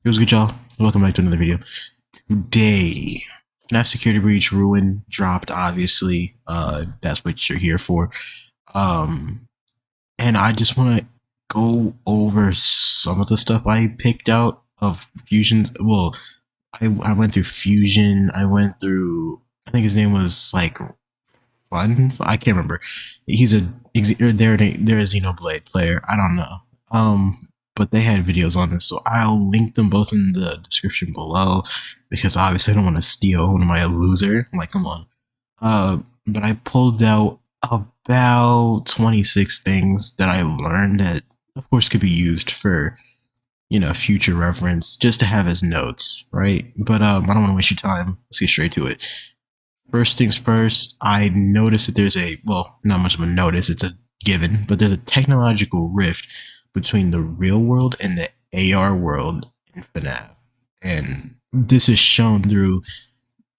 It was good, y'all. Welcome back to another video. Today, FNAF Security Breach Ruin dropped, obviously. That's what you're here for. Um, and I just want to go over some of the stuff I picked out of Fusion's. Well, I went through Fusion. I went through, I think his name was like Fun. I can't remember. He's a they're a Xenoblade player. I don't know. But they had videos on this, so I'll link them both in the description below because obviously I don't want to steal. What am I, a loser? I'm like, come on. But I pulled out about 26 things that I learned that, of course, could be used for future reference, just to have as notes, right? But I don't want to waste your time. Let's get straight to it. First things first, I noticed that there's not much of a notice, it's a given, but there's a technological rift between the real world and the AR world in FNAF. And this is shown through,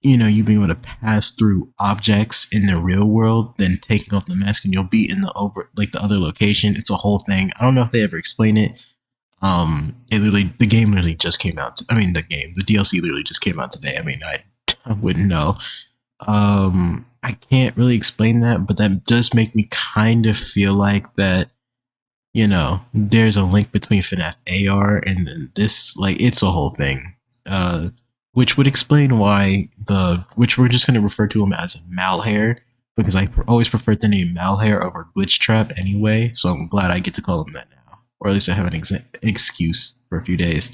you being able to pass through objects in the real world, then taking off the mask and you'll be in the other location. It's a whole thing. I don't know if they ever explain it. The game literally just came out. The DLC literally just came out today. I wouldn't know. I can't really explain that, but that does make me kind of feel like that, there's a link between FNAF AR and then this, like, it's a whole thing. Which would explain why which we're just going to refer to him as Malhair, because I always preferred the name Malhair over Glitch Trap anyway, so I'm glad I get to call him that now. Or at least I have an excuse for a few days.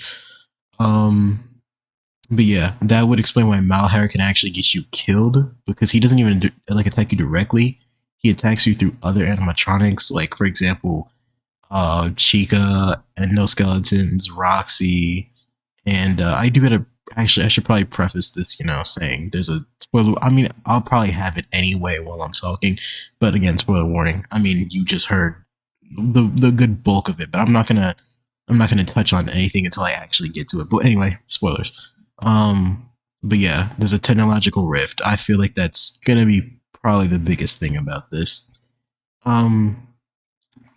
But yeah, that would explain why Malhair can actually get you killed, because he doesn't even attack you directly. He attacks you through other animatronics, like for example, Chica, Endoskeletons, Roxy, and I do gotta actually, I should probably preface this, saying there's a spoiler. I'll probably have it anyway while I'm talking, but again, spoiler warning. You just heard the good bulk of it, but I'm not gonna touch on anything until I actually get to it. But anyway, spoilers. But yeah, there's a technological rift. I feel like that's gonna be probably the biggest thing about this.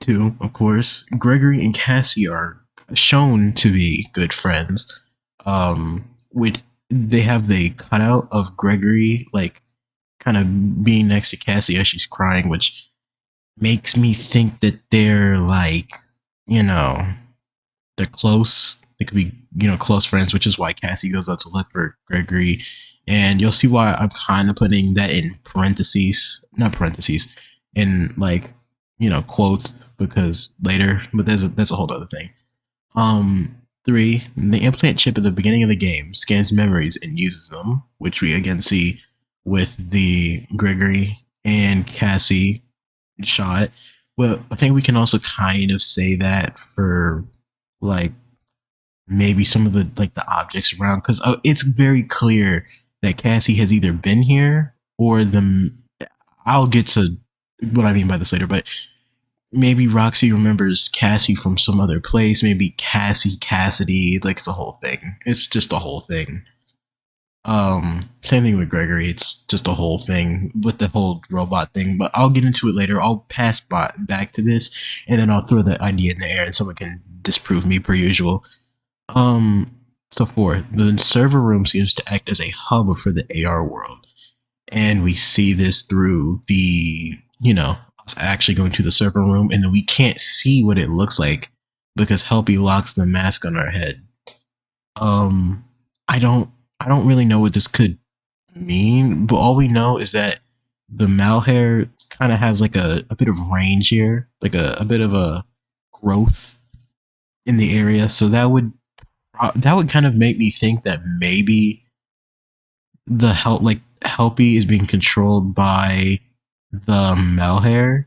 Two, of course, Gregory and Cassie are shown to be good friends. With they have the cutout of Gregory, like, kind of being next to Cassie as she's crying, which makes me think that they're like, they're close. They could be, close friends, which is why Cassie goes out to look for Gregory. And you'll see why I'm kind of putting that in parentheses, not parentheses, in like, quotes, because later, but that's a whole other thing. Three, the implant chip at the beginning of the game scans memories and uses them, which we again see with the Gregory and Cassie shot. Well, I think we can also kind of say that for like maybe some of the objects around, because it's very clear that Cassie has either been here or I'll get to what I mean by this later, but maybe Roxy remembers Cassie from some other place. Maybe Cassidy, like, it's a whole thing. It's just a whole thing. Same thing with Gregory. It's just a whole thing with the whole robot thing, but I'll get into it later. I'll pass back to this, and then I'll throw the idea in the air and someone can disprove me per usual. So four, the server room seems to act as a hub for the AR world. And we see this through the, us actually going to the server room, and then we can't see what it looks like because Helpy locks the mask on our head. I don't really know what this could mean, but all we know is that the Malhair kind of has like a bit of range here, like a bit of a growth in the area. So that would kind of make me think that maybe the Helpy is being controlled by the Malhair,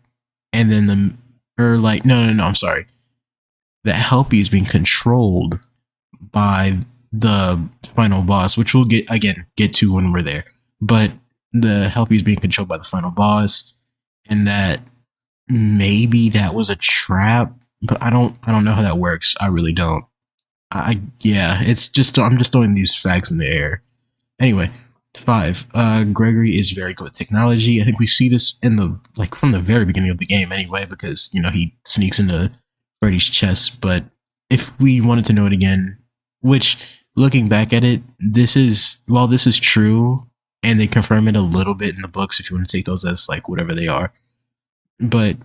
and then no, I'm sorry. The Helpy is being controlled by the final boss, which we'll get to when we're there. But the Helpy is being controlled by the final boss, and that maybe that was a trap, but I don't know how that works. I really don't. It's just, I'm just throwing these facts in the air. Anyway, five, Gregory is very good with technology. I think we see this from the very beginning of the game anyway, because he sneaks into Freddy's chest. But if we wanted to know it again, which looking back at it, this is while this is true, and they confirm it a little bit in the books if you want to take those as like whatever they are. But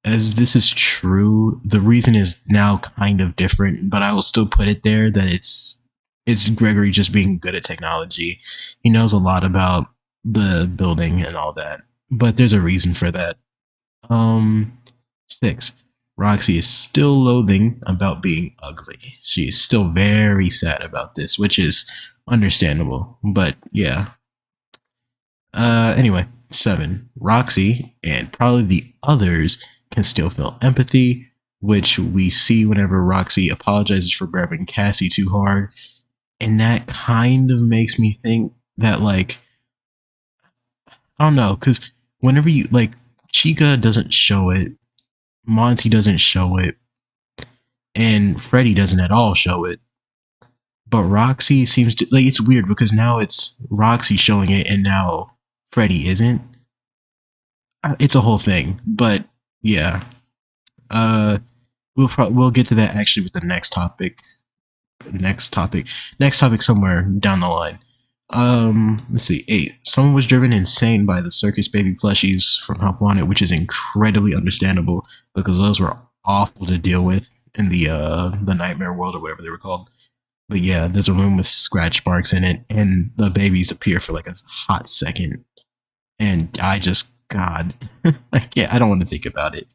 as this is true, the reason is now kind of different, but I will still put it there that it's Gregory just being good at technology. He knows a lot about the building and all that, but there's a reason for that. Um, 6. Roxy is still loathing about being ugly. She is still very sad about this, which is understandable. But yeah. Anyway, 7. Roxy and probably the others can still feel empathy, which we see whenever Roxy apologizes for grabbing Cassie too hard. And that kind of makes me think that, like, I don't know, because whenever you, like, Chica doesn't show it, Monty doesn't show it, and Freddy doesn't at all show it. But Roxy seems to, like, it's weird because now it's Roxy showing it and now Freddy isn't. It's a whole thing, but yeah. We'll get to that actually with the next topic. Next topic somewhere down the line. Let's see. 8. Someone was driven insane by the circus baby plushies from Help Wanted, which is incredibly understandable because those were awful to deal with in the nightmare world or whatever they were called. But yeah, there's a room with scratch marks in it, and the babies appear for like a hot second, and I just God, I don't want to think about it.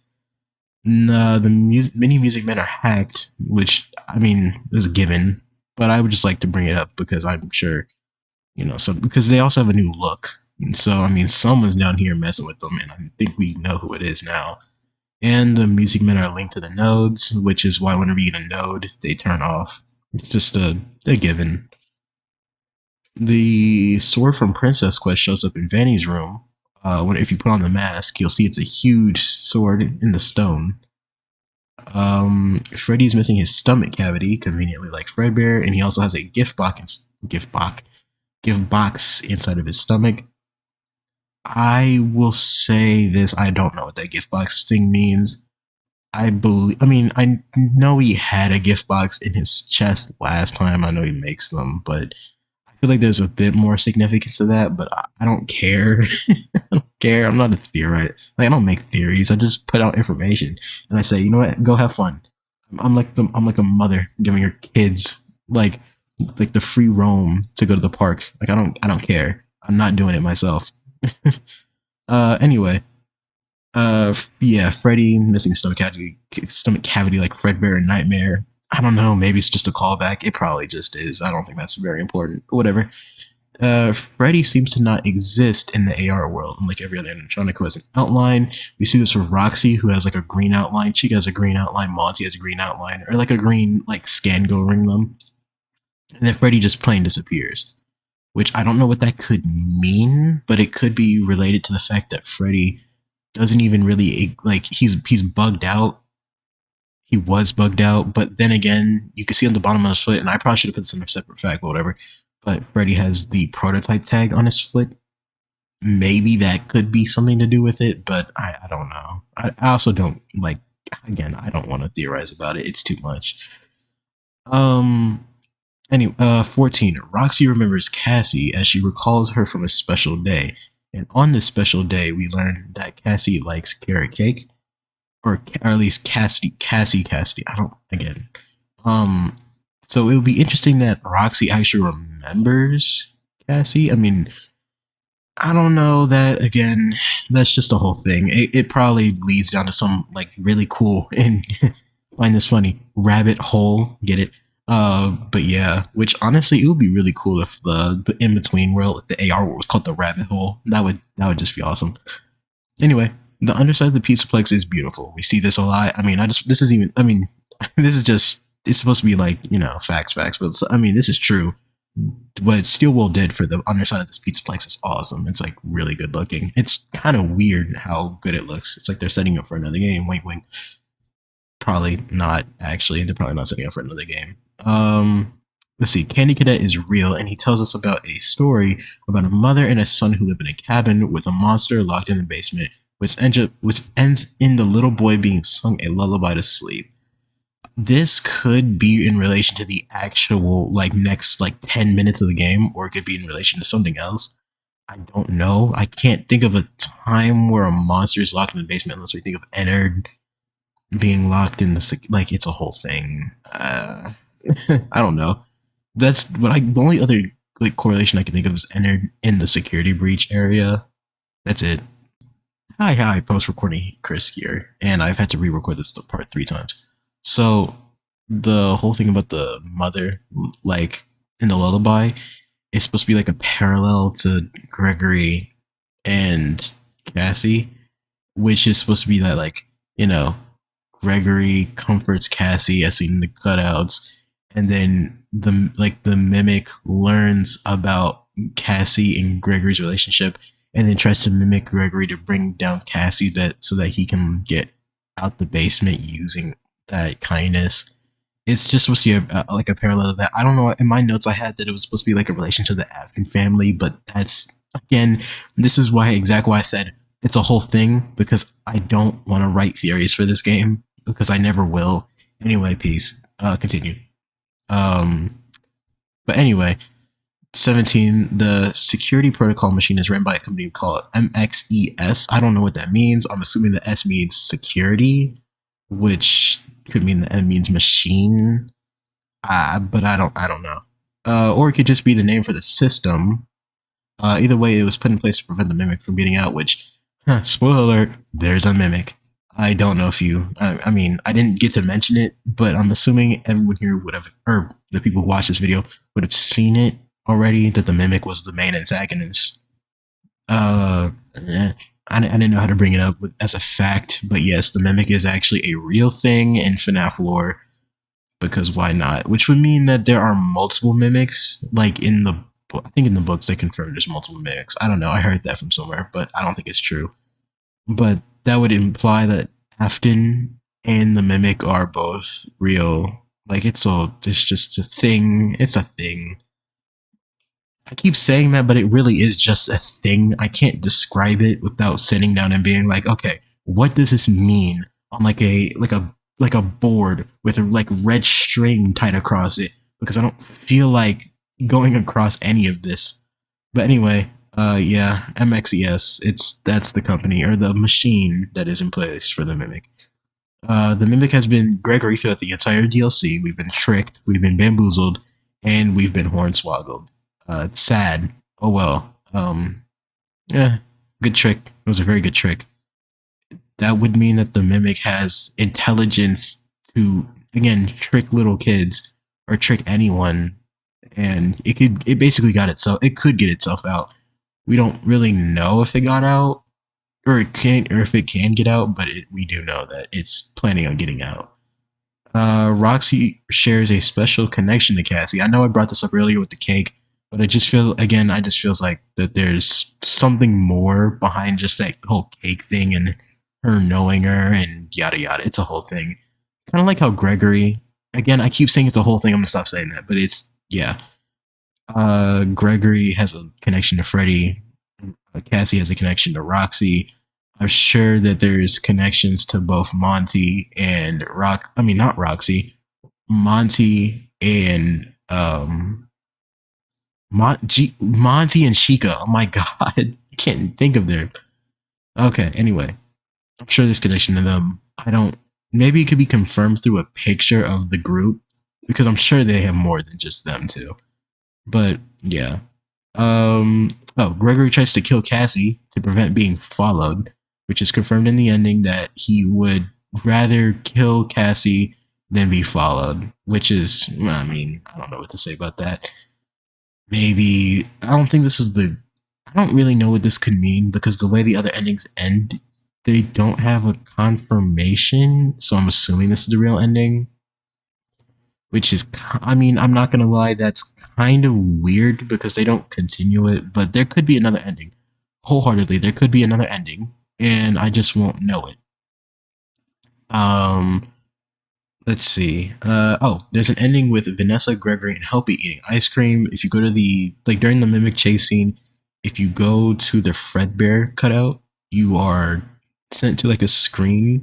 No, the mini music men are hacked, which I mean is a given, but I would just like to bring it up because I'm sure so because they also have a new look, and so I mean someone's down here messing with them, and I think we know who it is now. And the music men are linked to the nodes, which is why whenever you get a node, they turn off. It's just a given. The sword from Princess Quest shows up in Vanny's room. If you put on the mask, you'll see it's a huge sword in the stone. Freddy's missing his stomach cavity, conveniently like Fredbear, and he also has a gift box inside of his stomach. I will say this: I don't know what that gift box thing means. I know he had a gift box in his chest last time. I know he makes them, but I feel like there's a bit more significance to that. But I don't care. I don't care. I'm not a theorist. Like I don't make theories. I just put out information, and I say, you know what? Go have fun. I'm like a mother giving her kids like the free roam to go to the park. Like I don't care. I'm not doing it myself. Anyway. Yeah, Freddy missing stomach cavity like Fredbear and Nightmare. I don't know, maybe it's just a callback. It probably just is. I don't think that's very important, but whatever. Freddy seems to not exist in the AR world, unlike every other animatronic who has an outline. We see this with Roxy, who has like a green outline. Chica has a green outline. Monty has a green outline, or like a green like scan go ring them. And then Freddy just plain disappears, which I don't know what that could mean, but it could be related to the fact that Freddy doesn't even really like he's bugged out. He was bugged out, but then again, you can see on the bottom of his foot, and I probably should have put this in a separate fact, but whatever. But Freddy has the prototype tag on his foot. Maybe that could be something to do with it, but I don't know. I also don't like. Again, I don't want to theorize about it. It's too much. Anyway, 14. Roxy remembers Cassie as she recalls her from a special day. And on this special day, we learn that Cassie likes carrot cake, or at least Cassie. I don't again. So it would be interesting that Roxy actually remembers Cassie. I mean, I don't know that again. That's just a whole thing. It probably leads down to some like really cool and find this funny rabbit hole. Get it? But yeah, which honestly, it would be really cool if the in between world, the AR world was called the rabbit hole. That would just be awesome. Anyway, the underside of the Pizzaplex is beautiful. We see this a lot. I mean, this is just, it's supposed to be like, facts, but I mean, this is true. What Steel Wool did for the underside of this Pizzaplex is awesome. It's like really good looking. It's kind of weird how good it looks. It's like they're setting up for another game. Wink, wink. Probably not, actually. They're probably not setting up for another game. Let's see. Candy Cadet is real, and he tells us about a story about a mother and a son who live in a cabin with a monster locked in the basement, which ends in the little boy being sung a lullaby to sleep. this could be in relation to the actual like next like 10 minutes of the game, or it could be in relation to something else. I don't know. I can't think of a time where a monster is locked in the basement unless we think of Ennard being locked in the like it's a whole thing. I don't know. That's what I. The only other like correlation I can think of is Ennard in the security breach area. That's it. Hi, post recording Chris here, and I've had to re-record this part 3 times. So the whole thing about the mother, like in the lullaby, is supposed to be like a parallel to Gregory and Cassie, which is supposed to be that like you know Gregory comforts Cassie as seen in the cutouts, and then the mimic learns about Cassie and Gregory's relationship, and then tries to mimic Gregory to bring down Cassie that so that he can get out the basement using that kindness. It's just supposed to be like a parallel of that. I don't know. In my notes, I had that it was supposed to be like a relation to the African family, but that's again, this is why exactly why I said it's a whole thing because I don't want to write theories for this game because I never will. Anyway, peace. Continue. Um, but anyway, 17. The security protocol machine is ran by a company called MXES. I don't know what that means. I'm assuming the S means security, which could mean the M means machine. But I don't know. Or it could just be the name for the system. Either way, it was put in place to prevent the mimic from getting out. Which, spoiler alert, there's a mimic. I don't know if you. I mean, I didn't get to mention it, but I'm assuming everyone here would have, or the people who watch this video would have seen it already. That the mimic was the main antagonist. I didn't know how to bring it up as a fact, but yes, the mimic is actually a real thing in FNAF lore because why not? Which would mean that there are multiple mimics. Like in the, I think in the books they confirm there's multiple mimics. I don't know. I heard that from somewhere, but I don't think it's true. But that would imply that Afton and the mimic are both real. Like it's just a thing. It's a thing. I keep saying that, but it really is just a thing. I can't describe it without sitting down and being like, okay, what does this mean on like a board with a like red string tied across it? Because I don't feel like going across any of this. But anyway, yeah, MXES. That's the company or the machine that is in place for the mimic. The mimic has been Gregory throughout the entire DLC. We've been tricked, we've been bamboozled, and we've been hornswoggled. It's sad. Oh well. Yeah, good trick. It was a very good trick. That would mean that the mimic has intelligence to again trick little kids or trick anyone, and it basically got itself. It could get itself out. We don't really know if it got out or it can't or if it can get out, but we do know that it's planning on getting out. Roxy shares a special connection to Cassie. I know I brought this up earlier with the cake, but I just feel again, I just feels like that there's something more behind just that whole cake thing and her knowing her and yada yada. It's a whole thing. Kind of like how Gregory. Again, I keep saying it's a whole thing. I'm gonna stop saying that, but it's yeah. Gregory has a connection to Freddy. Cassie has a connection to Roxy. I'm sure that there's connections to both Monty and Rock. I mean, not Roxy, Monty and Monty and Chica. Oh my god, I can't think of their. Okay, anyway, I'm sure there's connection to them. I don't. Maybe it could be confirmed through a picture of the group because I'm sure they have more than just them too. But yeah. Oh, Gregory tries to kill Cassie to prevent being followed, which is confirmed in the ending that he would rather kill Cassie than be followed, which is, I mean, I don't know what to say about that. Maybe, I don't think this is the, I don't really know what this could mean because the way the other endings end, they don't have a confirmation, so I'm assuming this is the real ending. Which is, I mean, I'm not gonna lie, that's kind of weird because they don't continue it, but there could be another ending. Wholeheartedly, there could be another ending, and I just won't know it. Um, let's see. Oh, there's an ending with Vanessa, Gregory, and Helpy eating ice cream. If you go to the like during the mimic chase scene, if you go to the Fredbear cutout, you are sent to like a screen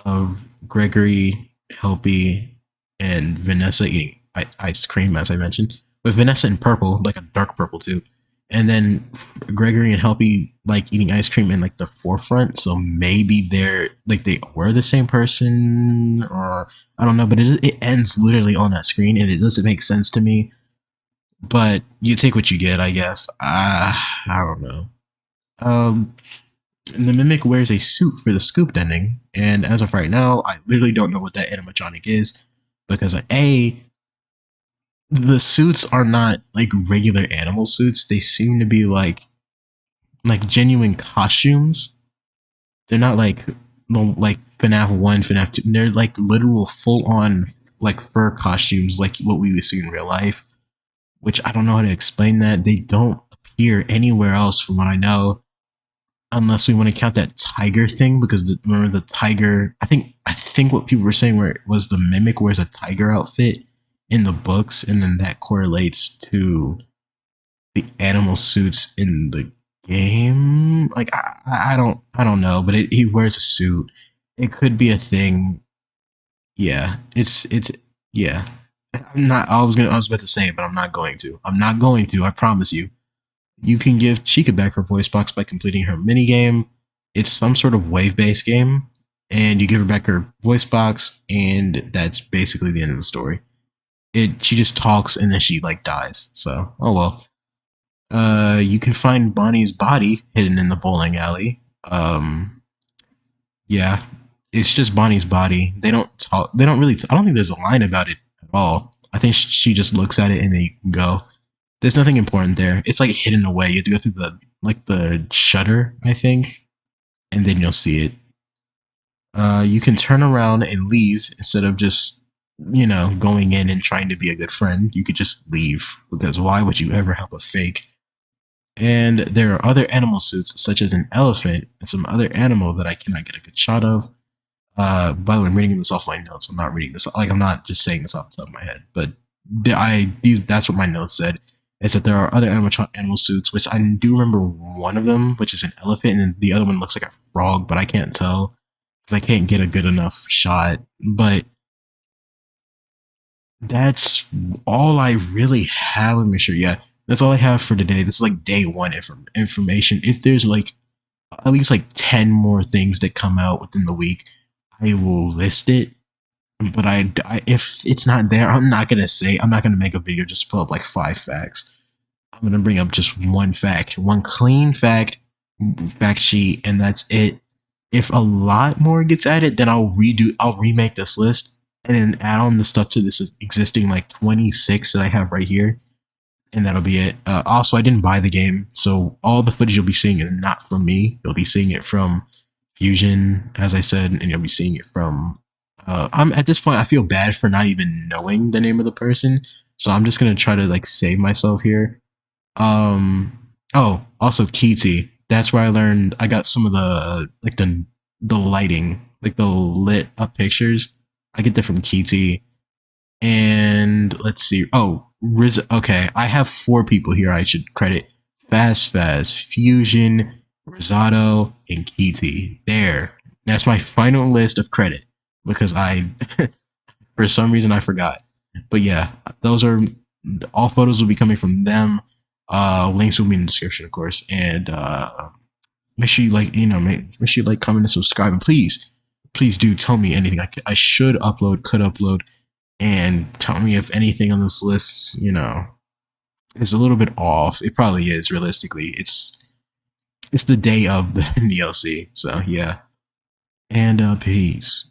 of Gregory Helpy, and Vanessa eating ice cream, as I mentioned, with Vanessa in purple, like a dark purple too. And then Gregory and Helpy like eating ice cream in like the forefront. So maybe they're like they were the same person, or I don't know. But it ends literally on that screen, and it doesn't make sense to me. But you take what you get, I guess. I don't know. Um, and the Mimic wears a suit for the scooped ending, and as of right now, I literally don't know what that animatronic is because A, the suits are not like regular animal suits. They seem to be like genuine costumes. They're not like like FNAF 1, FNAF 2. They're like literal full on like fur costumes like what we would see in real life, which I don't know how to explain that. They don't appear anywhere else from what I know unless we want to count that tiger thing because remember the tiger I think what people were saying where it was the Mimic wears a tiger outfit in the books and then that correlates to the animal suits in the game. Like I don't know, but he wears a suit. It could be a thing. Yeah, it's yeah. I'm not. I was about to say it, but I'm not going to. I'm not going to. I promise you. You can give Chica back her voice box by completing her mini game. It's some sort of wave based game, and you give her back her voice box, and that's basically the end of the story. She just talks and then she like dies. So oh well. You can find Bonnie's body hidden in the bowling alley. Yeah, it's just Bonnie's body. They don't talk. They don't really. I don't think there's a line about it at all. I think she just looks at it and they go. There's nothing important there. It's like hidden away. You have to go through the shutter, I think, and then you'll see it. You can turn around and leave instead of just going in and trying to be a good friend. You could just leave because why would you ever help a fake? And there are other animal suits, such as an elephant and some other animal that I cannot get a good shot of. By the way, I'm reading this off my notes. I'm not reading this like I'm not just saying this off the top of my head, but that's what my notes said. Is that there are other animal suits, which I do remember one of them, which is an elephant, and then the other one looks like a frog, but I can't tell because I can't get a good enough shot. But that's all I really have. Let me make sure. Yeah, that's all I have for today. This is like day one information. If there's like at least like 10 more things that come out within the week, I will list it. But if it's not there, I'm not gonna make a video just pull up like 5 facts. I'm gonna bring up just one fact, one clean fact sheet, and that's it. If a lot more gets added, then I'll remake this list and then add on the stuff to this existing like 26 that I have right here, and that'll be it. Also, I didn't buy the game, so all the footage you'll be seeing is not from me. You'll be seeing it from Fusion, as I said, and you'll be seeing it from. I'm at this point. I feel bad for not even knowing the name of the person, so I'm just gonna try to like save myself here. Oh, also Kitty. That's where I learned. I got some of the like the lighting, like the lit up pictures. I get that from Kitty. And let's see. Oh, Riz. Okay, I have 4 people here. I should credit Fast, Fusion, Risotto, and Kitty. There. That's my final list of credit because I, for some reason, I forgot. But yeah, those are all photos will be coming from them. Links will be in the description, of course. And make sure you make sure you like, comment, and subscribe. And please do tell me anything I could upload, and tell me if anything on this list, is a little bit off. It probably is. Realistically, it's the day of the DLC, so yeah. And peace.